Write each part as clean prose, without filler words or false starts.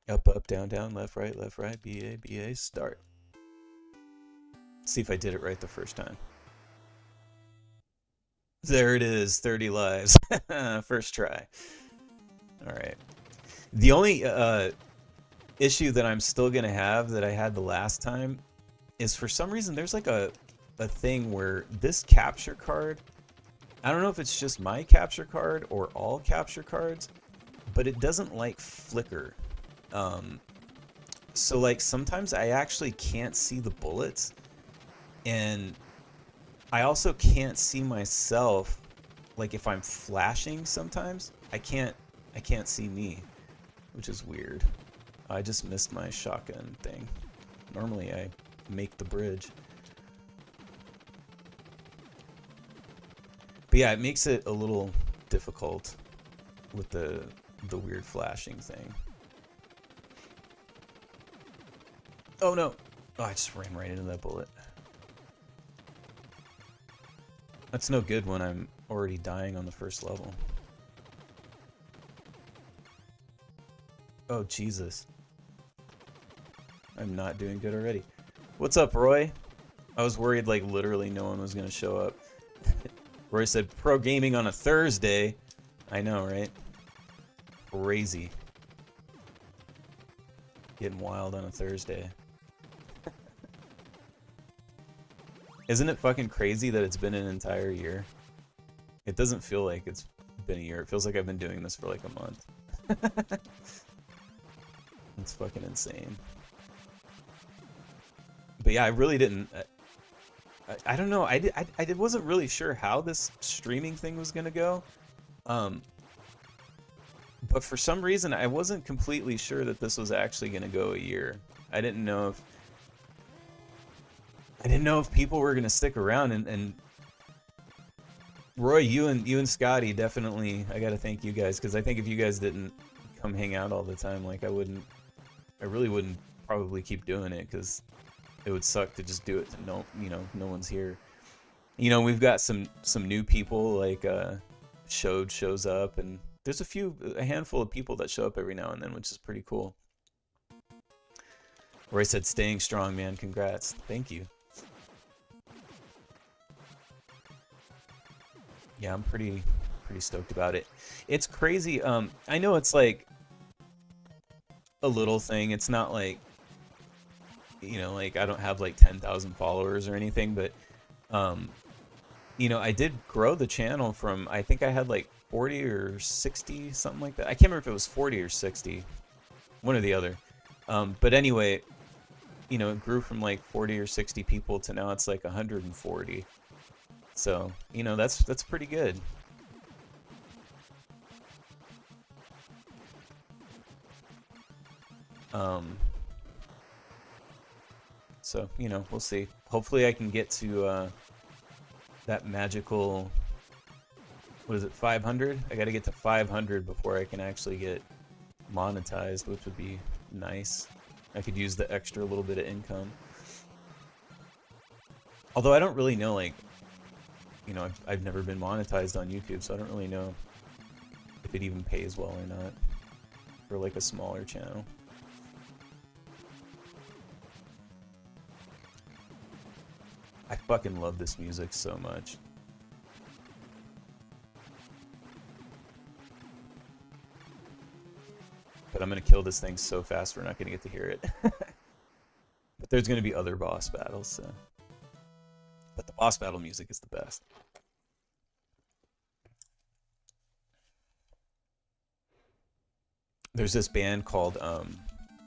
Up, up, down, down, left, right, BA, BA, start. Let's see if I did it right the first time. There it is, 30 lives. First try. All right. The only issue that I'm still going to have that I had the last time is for some reason there's like a thing where this capture card, I don't know if it's just my capture card or all capture cards, but it doesn't like flicker. So like sometimes I actually can't see the bullets, and I also can't see myself. Like if I'm flashing sometimes, I can't see me, which is weird. I just missed my shotgun thing. Normally I make the bridge. But yeah, it makes it a little difficult with the weird flashing thing. Oh no! Oh, I just ran right into that bullet. That's no good when I'm already dying on the first level. Oh, Jesus. I'm not doing good already. What's up, Roy? I was worried like literally no one was going to show up. Roy said, pro gaming on a Thursday. I know, right? Crazy. Getting wild on a Thursday. Isn't it fucking crazy that it's been an entire year? It doesn't feel like it's been a year. It feels like I've been doing this for like a month. It's fucking insane. But yeah, I really didn't... I don't know. I wasn't really sure how this streaming thing was gonna go. But for some reason, I wasn't completely sure that this was actually gonna go a year. I didn't know if people were gonna stick around, and Roy, you and Scotty definitely. I gotta thank you guys, because I think if you guys didn't come hang out all the time, like I really wouldn't probably keep doing it, because it would suck to just do it to no one's here. You know, we've got some new people, like shows up, and there's a handful of people that show up every now and then, which is pretty cool. Roy said, staying strong, man. Congrats. Thank you. Yeah, I'm pretty stoked about it. It's crazy. I know it's like a little thing. It's not like, like I don't have like 10,000 followers or anything, but I did grow the channel from, I think I had like 40 or 60, something like that. I can't remember if it was 40 or 60, one or the other. But anyway, it grew from like 40 or 60 people to now it's like 140. So, that's pretty good. So, we'll see. Hopefully I can get to that magical, what is it, 500? I gotta get to 500 before I can actually get monetized, which would be nice. I could use the extra little bit of income. Although I don't really know, like, I've never been monetized on YouTube, so I don't really know if it even pays well or not for like a smaller channel. I fucking love this music so much. But I'm gonna kill this thing so fast we're not gonna get to hear it. But there's gonna be other boss battles, so. But the boss battle music is the best. There's this band called,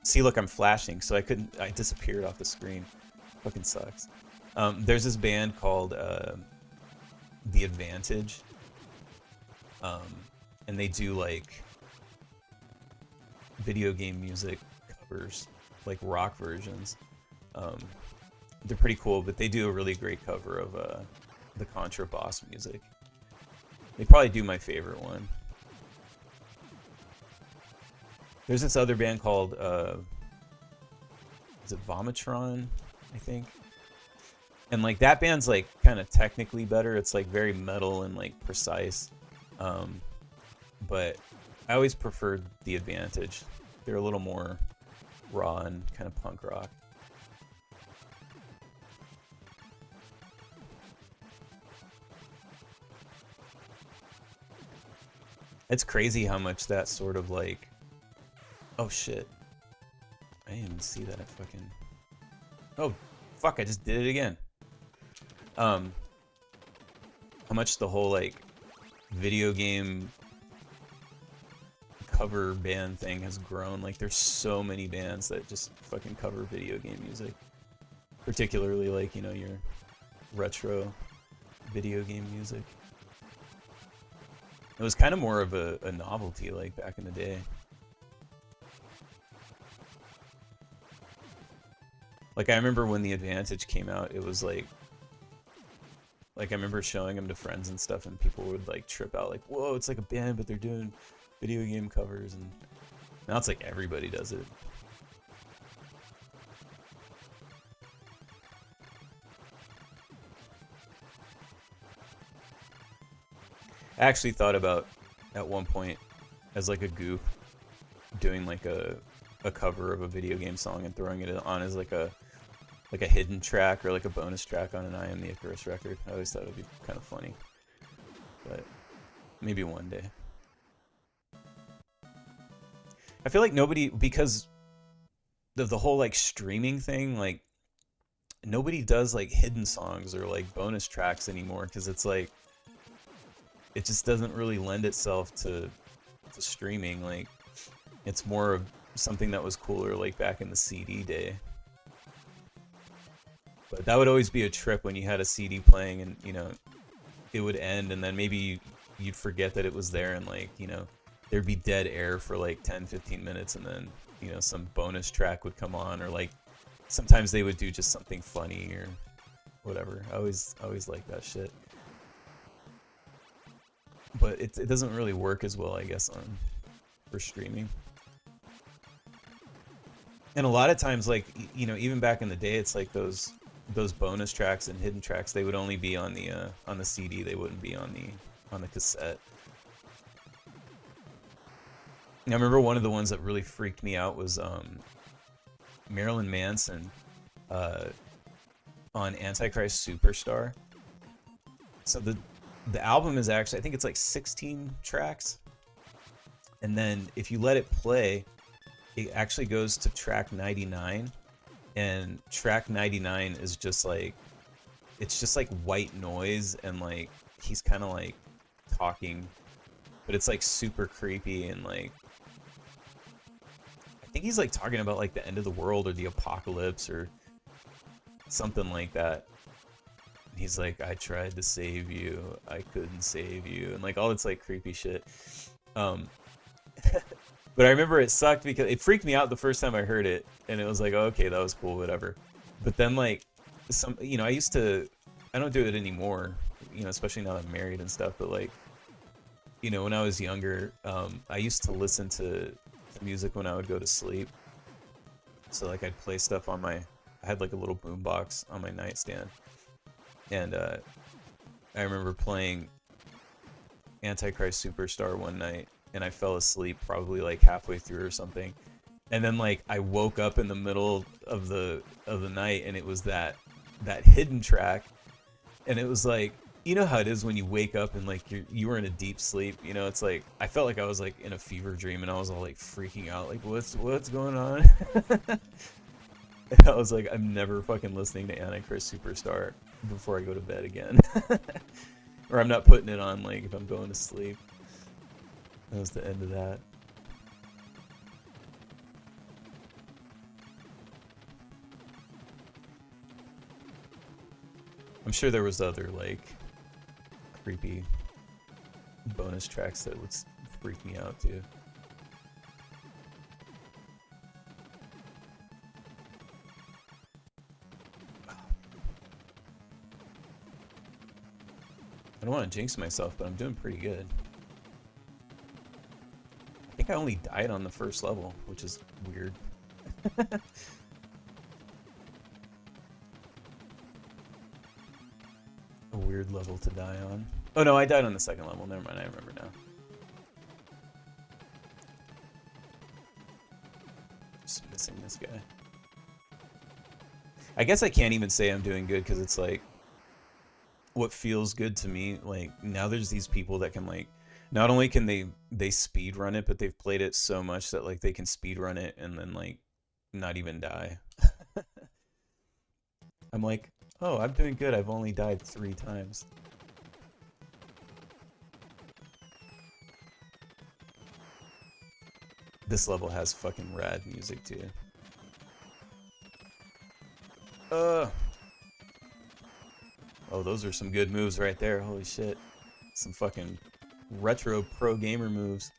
see, look, I'm flashing, so I disappeared off the screen. Fucking sucks. There's this band called The Advantage, and they do like video game music covers, like rock versions. They're pretty cool, but they do a really great cover of the Contra boss music. They probably do my favorite one. There's this other band called, is it Vomitron, I think? And like that band's like kind of technically better. It's like very metal and like precise. But I always preferred The Advantage. They're a little more raw and kind of punk rock. It's crazy how much that sort of like... Oh shit. I didn't even see that. I fucking... Oh, fuck, I just did it again. How much the whole like video game cover band thing has grown. Like there's so many bands that just fucking cover video game music. Particularly like, you know, your retro video game music. It was kind of more of a novelty like back in the day. Like I remember when the Advantage came out, it was like I remember showing them to friends and stuff, and people would like trip out, like, "Whoa, it's like a band, but they're doing video game covers." And now it's like everybody does it. I actually thought about at one point as like a goof doing like a cover of a video game song and throwing it on as like a hidden track or like a bonus track on an I Am the Icarus record. I always thought it would be kind of funny, but maybe one day. I feel like nobody, because of the whole like streaming thing, like nobody does like hidden songs or like bonus tracks anymore, because it's like it just doesn't really lend itself to streaming. Like it's more of something that was cooler like back in the CD day. But that would always be a trip when you had a CD playing and, you know, it would end and then maybe you'd forget that it was there and like, you know, there'd be dead air for like 10-15 minutes and then, you know, some bonus track would come on, or like sometimes they would do just something funny or whatever. I always liked that shit. But it doesn't really work as well, I guess, for streaming. And a lot of times, like, you know, even back in the day, it's like those bonus tracks and hidden tracks, they would only be on the CD. They wouldn't be on the cassette. And I remember one of the ones that really freaked me out was Marilyn Manson on Antichrist Superstar. So the album is actually, I think it's like 16 tracks. And then if you let it play, it actually goes to track 99. And track 99 is just like, it's just like white noise and like he's kind of like talking, but it's like super creepy and like I think he's like talking about like the end of the world or the apocalypse or something like that. And he's like, I tried to save you, I couldn't save you, and like all this like creepy shit. But I remember it sucked because it freaked me out the first time I heard it, and it was like, oh, okay, that was cool, whatever. But then like you know, I don't do it anymore, you know, especially now that I'm married and stuff, but like, you know, when I was younger, I used to listen to music when I would go to sleep. So like I'd play stuff on I had like a little boombox on my nightstand, and I remember playing Antichrist Superstar one night, and I fell asleep probably like halfway through or something, and then like I woke up in the middle of the night, and it was that hidden track, and it was like, you know how it is when you wake up and like you were in a deep sleep, you know, it's like I felt like I was like in a fever dream, and I was all like freaking out, like what's going on. And I was like, I'm never fucking listening to Antichrist Superstar before I go to bed again. Or I'm not putting it on like if I'm going to sleep. That was the end of that. I'm sure there was other like creepy bonus tracks that would freak me out too. I don't want to jinx myself, but I'm doing pretty good. I think I only died on the first level, which is weird. A weird level to die on. Oh no, I died on the second level. Never mind, I remember now. Just missing this guy. I guess I can't even say I'm doing good because it's like what feels good to me. Like now there's these people that can like not only can they speed run it, but they've played it so much that like they can speed run it and then like not even die. I'm like, oh, I'm doing good. I've only died 3 times. This level has fucking rad music too. Oh, those are some good moves right there. Holy shit. Some fucking retro pro gamer moves.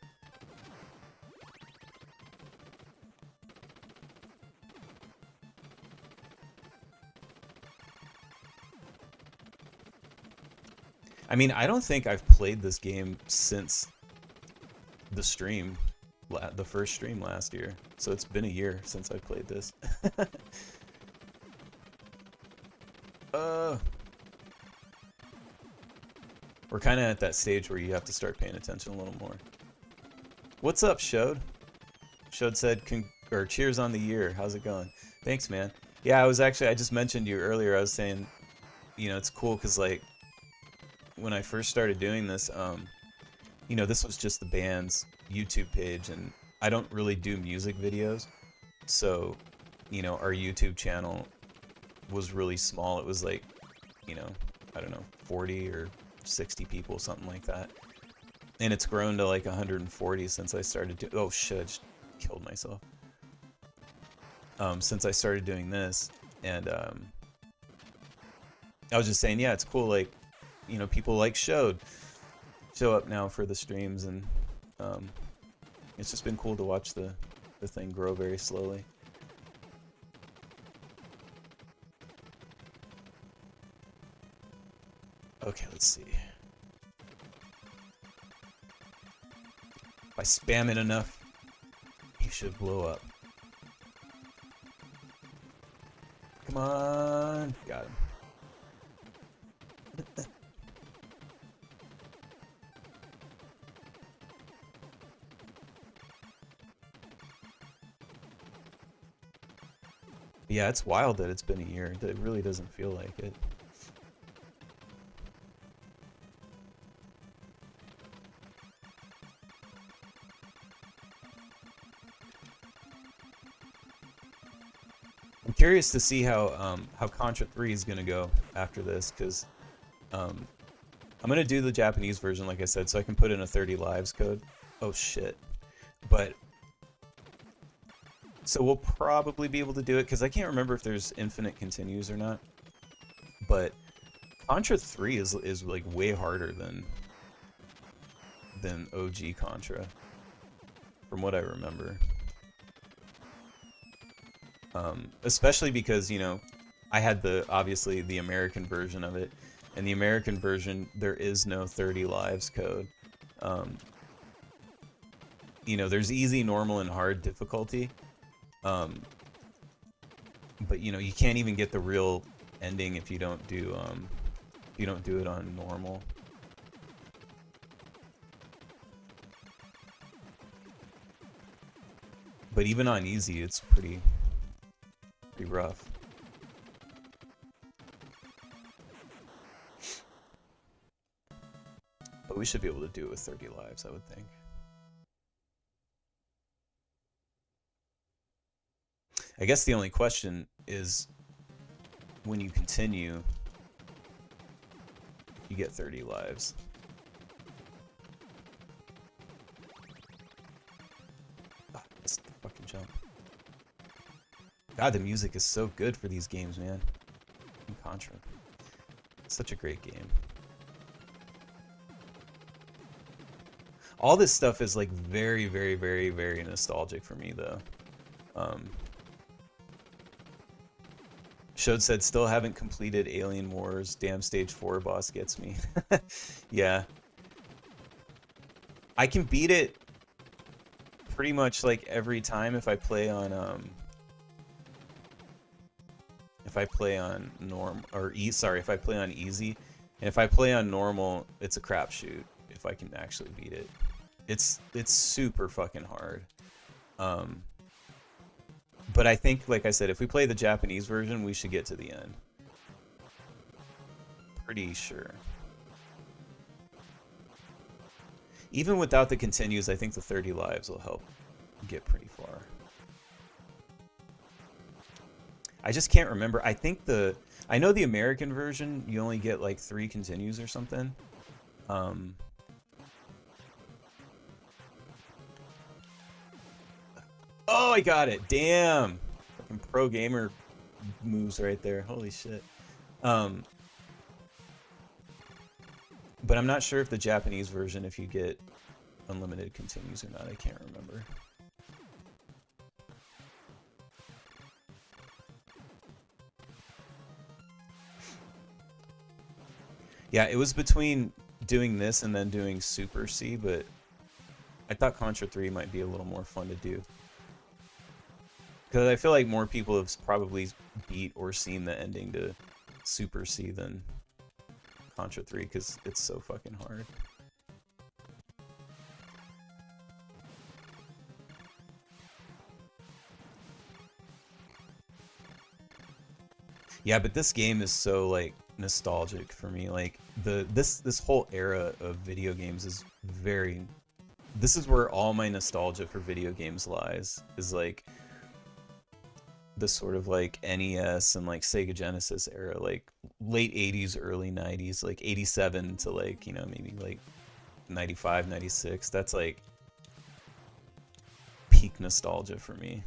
I mean, I don't think I've played this game since the stream, the first stream last year. So it's been a year since I played this. We're kind of at that stage where you have to start paying attention a little more. What's up, Shode? Shode said, or cheers on the year. How's it going? Thanks, man. Yeah, I just mentioned you earlier. I was saying, you know, it's cool because, like, when I first started doing this, you know, this was just the band's YouTube page, and I don't really do music videos. So, you know, our YouTube channel was really small. It was like, you know, I don't know, 40 or 60 people, something like that. And it's grown to like 140 since I started doing... Oh shit, I just killed myself. Since I started doing this, and I was just saying, yeah, it's cool, like, you know, people like show up now for the streams, and it's just been cool to watch the thing grow very slowly. Okay, let's see. If I spam it enough, he should blow up. Come on! Got him. Yeah, it's wild that it's been a year. It really doesn't feel like it. I'm curious to see how Contra 3 is gonna go after this, because I'm gonna do the Japanese version, like I said, so I can put in a 30 lives code. Oh shit! But so we'll probably be able to do it, because I can't remember if there's infinite continues or not. But Contra 3 is like way harder than OG Contra, from what I remember. Especially because, you know, I had obviously the American version of it, and the American version, there is no 30 lives code. You know, there's easy, normal, and hard difficulty. But you know, you can't even get the real ending if you don't do it on normal. But even on easy, it's pretty rough. But we should be able to do it with 30 lives, I would think. I guess the only question is, when you continue, you get 30 lives. Ah, missed the fucking jump. God, the music is so good for these games, man. In Contra. Such a great game. All this stuff is like very, very, very, very nostalgic for me, though. Shode said, still haven't completed Alien Wars. Damn, stage 4 boss gets me. Yeah. I can beat it pretty much like every time if I play on if I play on if I play on easy. And if I play on normal, it's a crapshoot if I can actually beat it. It's super fucking hard. But I think, like I said, if we play the Japanese version, we should get to the end. Pretty sure. Even without the continues, I think the 30 lives will help get pretty far. I just can't remember. I know the American version, you only get like 3 continues or something. Oh, I got it. Damn. Fucking pro gamer moves right there. Holy shit. But I'm not sure if the Japanese version, if you get unlimited continues or not. I can't remember. Yeah, it was between doing this and then doing Super C, but I thought Contra 3 might be a little more fun to do. Because I feel like more people have probably beat or seen the ending to Super C than Contra 3, because it's so fucking hard. Yeah, but this game is so, like, nostalgic for me. Like, this whole era of video games is very... This is where all my nostalgia for video games lies, is, like, the sort of, like, NES and, like, Sega Genesis era, like, late 80s, early 90s, like, 87 to, like, you know, maybe, like, 95, 96. That's, like, peak nostalgia for me.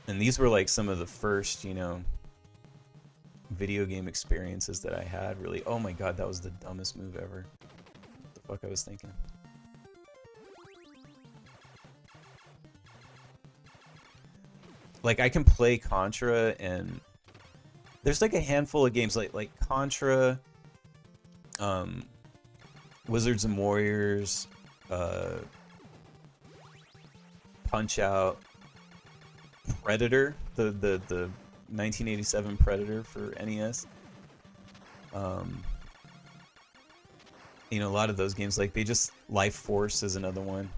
And these were like some of the first, you know, video game experiences that I had, really. Oh my god, that was the dumbest move ever. What the fuck I was thinking. Like, I can play Contra, and there's like a handful of games like Contra, Wizards and Warriors, Punch-Out, Predator, the 1987 Predator for NES. You know, a lot of those games, like, they just... Life Force is another one.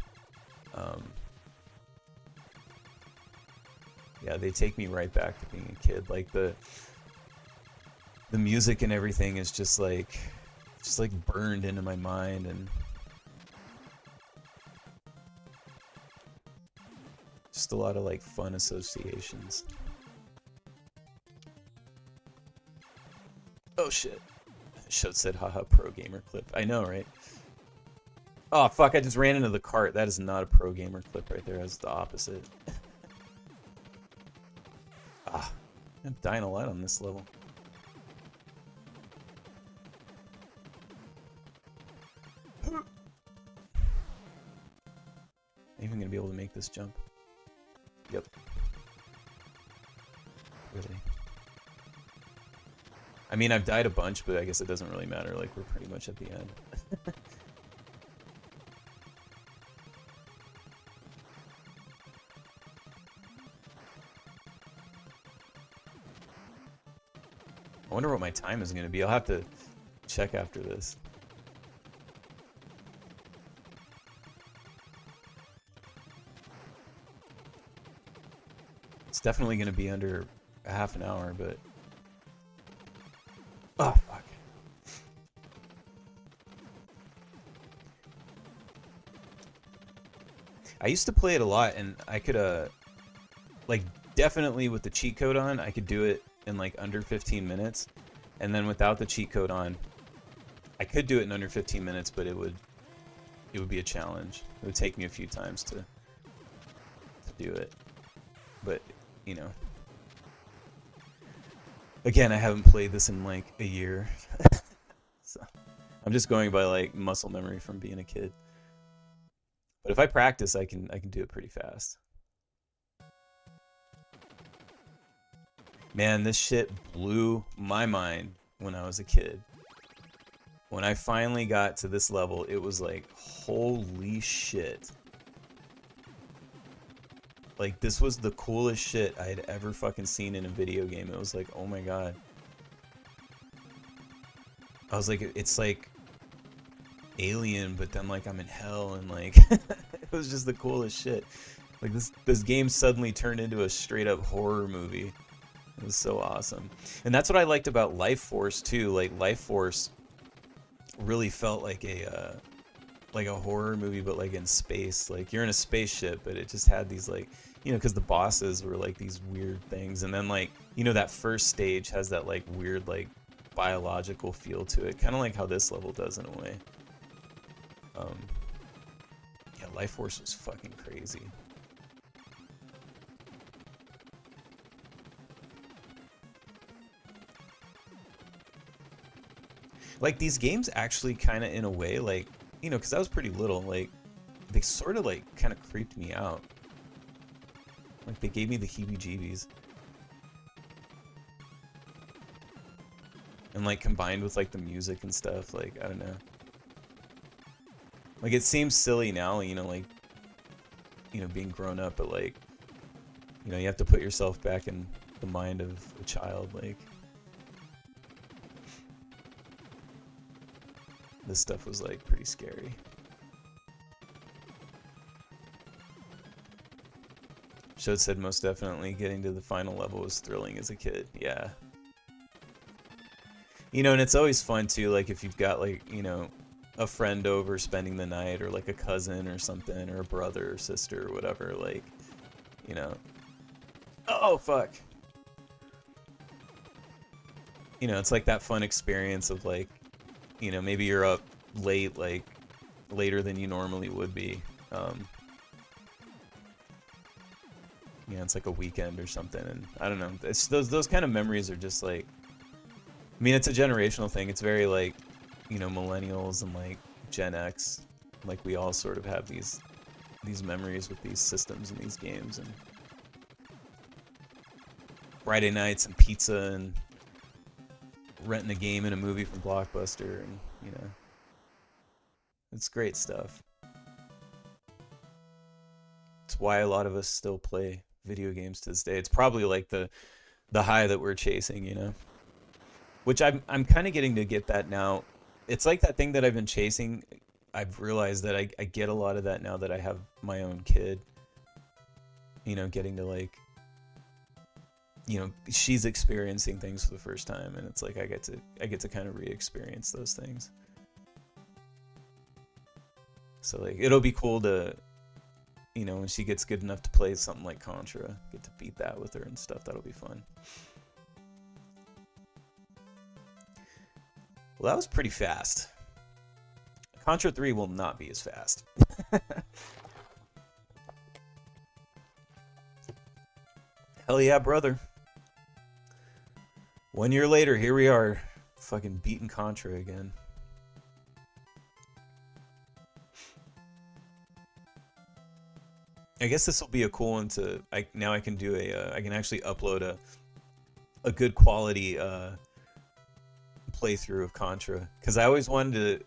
Yeah, they take me right back to being a kid. Like, the music and everything is just like burned into my mind, and just a lot of, like, fun associations. Oh shit. Should said haha pro gamer clip. I know, right? Oh fuck, I just ran into the cart. That is not a pro gamer clip right there. That's the opposite. I'm dying a lot on this level. Am I even gonna be able to make this jump? Yep. Really? I mean, I've died a bunch, but I guess it doesn't really matter. Like, we're pretty much at the end. I wonder what my time is going to be. I'll have to check after this. It's definitely going to be under a half an hour, but... Oh, fuck. I used to play it a lot, and I could, like, definitely with the cheat code on, I could do it in, like, under 15 minutes. And then without the cheat code on, I could do it in under 15 minutes, but it would be a challenge. It would take me a few times to do it. But, you know. Again, I haven't played this in, like, a year. So, I'm just going by, like, muscle memory from being a kid. But if I practice, I can do it pretty fast. Man, this shit blew my mind when I was a kid. When I finally got to this level, it was like, holy shit. Like, this was the coolest shit I had ever fucking seen in a video game. It was like, oh my god. I was like, it's like Alien, but then, like, I'm in hell, and, like, was just the coolest shit. Like this game suddenly turned into a straight up horror movie. It was so awesome. And that's what I liked about Life Force too. Like Life Force really felt like a horror movie, but like in space. Like you're in a spaceship, but it just had these like, because the bosses were like these weird things, and then like that first stage has that like weird like biological feel to it, kind of like how this level does in a way. Yeah, Life Force was fucking crazy. Like these games actually kind of in a way like, because I was pretty little, like they sort of like kind of creeped me out. Like they gave me the heebie-jeebies. And like combined with like the music and stuff, like I don't know. Like it seems silly now, like being grown up, but like you have to put yourself back in the mind of a child. Like this stuff was like pretty scary. Shode said most definitely getting to the final level was thrilling as a kid. Yeah. And it's always fun too, like if you've got like, a friend over spending the night, or like a cousin or something, or a brother or sister or whatever, like, oh fuck. It's like that fun experience of like, maybe you're up late, like later than you normally would be. It's like a weekend or something, and I don't know. It's those kind of memories are just like, I mean, it's a generational thing. It's very like, millennials and like Gen X, like we all sort of have these memories with these systems and these games, and Friday nights and pizza and renting a game and a movie from Blockbuster, and it's great stuff. It's why a lot of us still play video games to this day. It's probably like the high that we're chasing, which I'm kind of getting to get that now. It's like that thing that I've been chasing. I've realized that I get a lot of that now that I have my own kid. Getting to like, she's experiencing things for the first time, and it's like I get to kind of re-experience those things. So like it'll be cool to, when she gets good enough to play something like Contra, get to beat that with her and stuff. That'll be fun. Well, that was pretty fast. Contra 3 will not be as fast. Hell yeah, brother. 1 year later, here we are, fucking beating Contra again. I guess this will be a cool one to. Now I can do I can actually upload a good quality playthrough of Contra, because I always wanted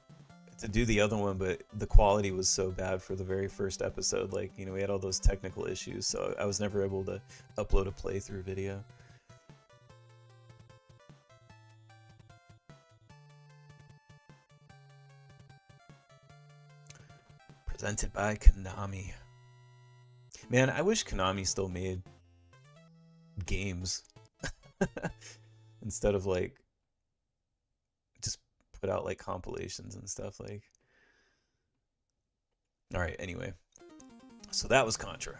to do the other one, but the quality was so bad for the very first episode. Like we had all those technical issues, so I was never able to upload a playthrough video. Presented by Konami. Man, I wish Konami still made games instead of like just put out like compilations and stuff. Like, all right, anyway, so that was Contra.